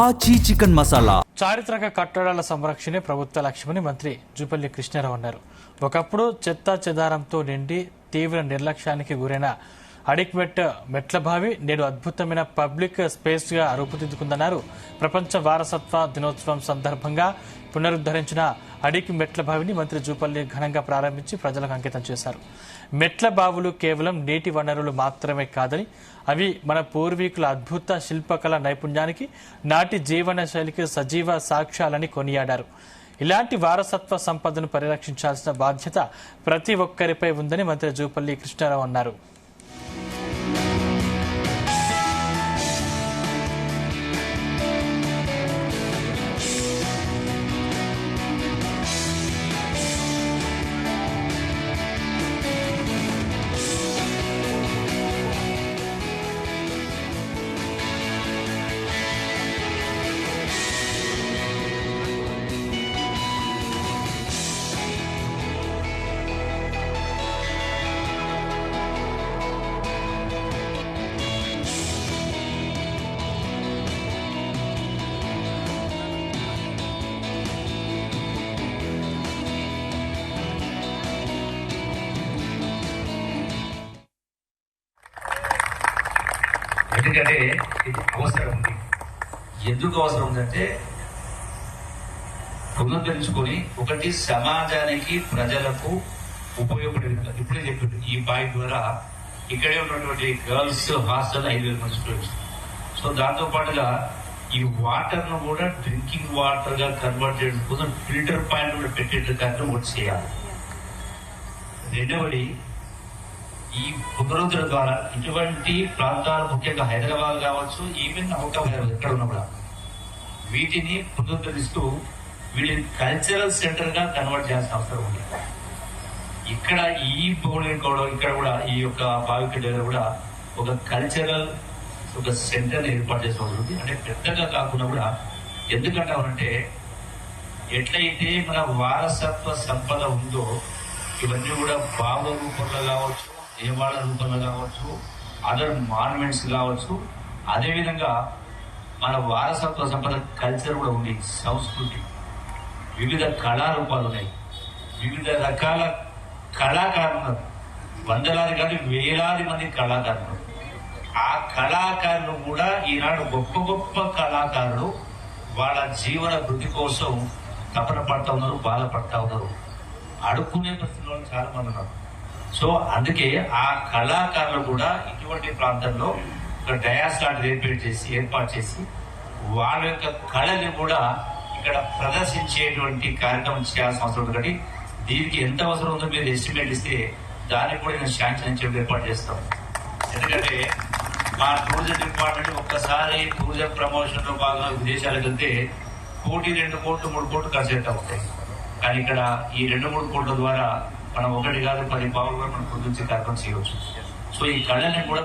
ఆచి చికెన్ మసాలా. చారిత్రక కట్టడాల సంరక్షణే ప్రభుత్వ లక్ష్యమని మంత్రి జూపల్లి కృష్ణారావు అన్నారు. ఒకప్పుడు చెత్తా చెదారంతో నిండి తీవ్ర నిర్లక్ష్యానికి గురైన అడిక్మెట్ మెట్లబావి నేడు అద్భుతమైన పబ్లిక్ స్పేస్ గా రూపుదిద్దుకుందన్నారు. ప్రపంచ వారసత్వ దినోత్సవం సందర్భంగా పునరుద్ధరించిన అడిక్ మెట్ల బావిని మంత్రి జూపల్లి ఘనంగా ప్రారంభించి ప్రజలకు అంకితం చేశారు. మెట్ల బావులు కేవలం నీటి వనరులు మాత్రమే కాదని అవి మన పూర్వీకుల అద్భుత శిల్పకళ నైపుణ్యానికి, నాటి జీవన శైలికి సజీవ సాక్ష్యాలని కొనియాడారు. ఇలాంటి వారసత్వ సంపదను పరిరక్షించాల్సిన బాధ్యత ప్రతి ఒక్కరిపై ఉందని మంత్రి జూపల్లి కృష్ణారావు అన్నారు. ఎందుకంటే ఇది అవసరం ఉంది. ఎందుకు అవసరం ఉందంటే పునరుద్ధరించుకొని ఒకటి సమాజానికి ప్రజలకు ఉపయోగపడే విధంగా ఇప్పుడే చెప్పింది. ఈ బావి ద్వారా ఇక్కడే ఉన్నటువంటి గర్ల్స్ హాస్టల్ 5,000 మంది స్టూడెంట్స్. సో దాంతో పాటుగా ఈ వాటర్ ను కూడా డ్రింకింగ్ వాటర్ గా కన్వర్ట్ చేయడం కోసం ఫిల్టర్ పాయింట్ కూడా పెట్టేట కార్యక్రమం ఒకటి చేయాలి. రెండవది ఈ పునరుద్ధరణ ద్వారా ఇటువంటి ప్రాంతాలు ముఖ్యంగా హైదరాబాద్ కావచ్చు, ఈవెన్ అవకాశం ఎక్కడ ఉన్నా కూడా వీటిని పునరుద్ధరిస్తూ వీటిని కల్చరల్ సెంటర్ గా కన్వర్ట్ చేయాల్సిన అవసరం ఉంది. ఇక్కడ ఈ బౌలింగ్ కూడా ఇక్కడ కూడా ఈ యొక్క బావిక దగ్గర కూడా ఒక కల్చరల్ ఒక సెంటర్ ఏర్పాటు చేసుకోవాల్సి ఉంది. అంటే పెద్దగా కాకుండా కూడా ఎందుకంటామంటే ఎట్లయితే మన వారసత్వ సంపద ఉందో ఇవన్నీ కూడా బావ రూపంలో కావచ్చు, దేవాలయ రూపంలో కావచ్చు, అదర్ మాన్యుమెంట్స్ కావచ్చు, అదేవిధంగా మన వారసత్వ సంపద కల్చర్ కూడా ఉంది. సంస్కృతి, వివిధ కళారూపాలు ఉన్నాయి, వివిధ రకాల కళాకారులు ఉన్నారు. వందలాది కాదు వేలాది మంది కళాకారులు. ఆ కళాకారులు కూడా ఈనాడు గొప్ప గొప్ప కళాకారులు వాళ్ళ జీవన వృద్ధి కోసం తపన పడతా ఉన్నారు, బాధపడతా ఉన్నారు. అడుక్కునే పరిస్థితుల్లో చాలా మంది ఉన్నారు. సో అందుకే ఆ కళాకారులు కూడా ఇటువంటి ప్రాంతంలో ఒక డయాస్ లాంటిది ఏర్పాటు చేసి వాళ్ళ యొక్క కళని కూడా ఇక్కడ ప్రదర్శించేటువంటి కార్యక్రమం చేయాల్సిన అవసరం ఉంది. కాబట్టి దీనికి ఎంత అవసరం ఉందో మీరు ఎస్టిమేట్ ఇస్తే దానికి కూడా నేను శాంక్షన్ ఇచ్చే ఏర్పాటు చేస్తాం. ఎందుకంటే మా టూరిజం డిపార్ట్మెంట్ ఒక్కసారి టూరిజం ప్రమోషన్ లో భాగంగా విదేశాలకు వెళ్తే 2 కోట్లు 3 కోట్లు ఖర్చు అవుతా ఉంటాయి. కానీ ఇక్కడ ఈ 2-3 కోట్ల ద్వారా మనం 1 కాదు 10 పావులు కూడా మనం పొందించే కార్యక్రమం చేయవచ్చు. సో ఈ కళని కూడా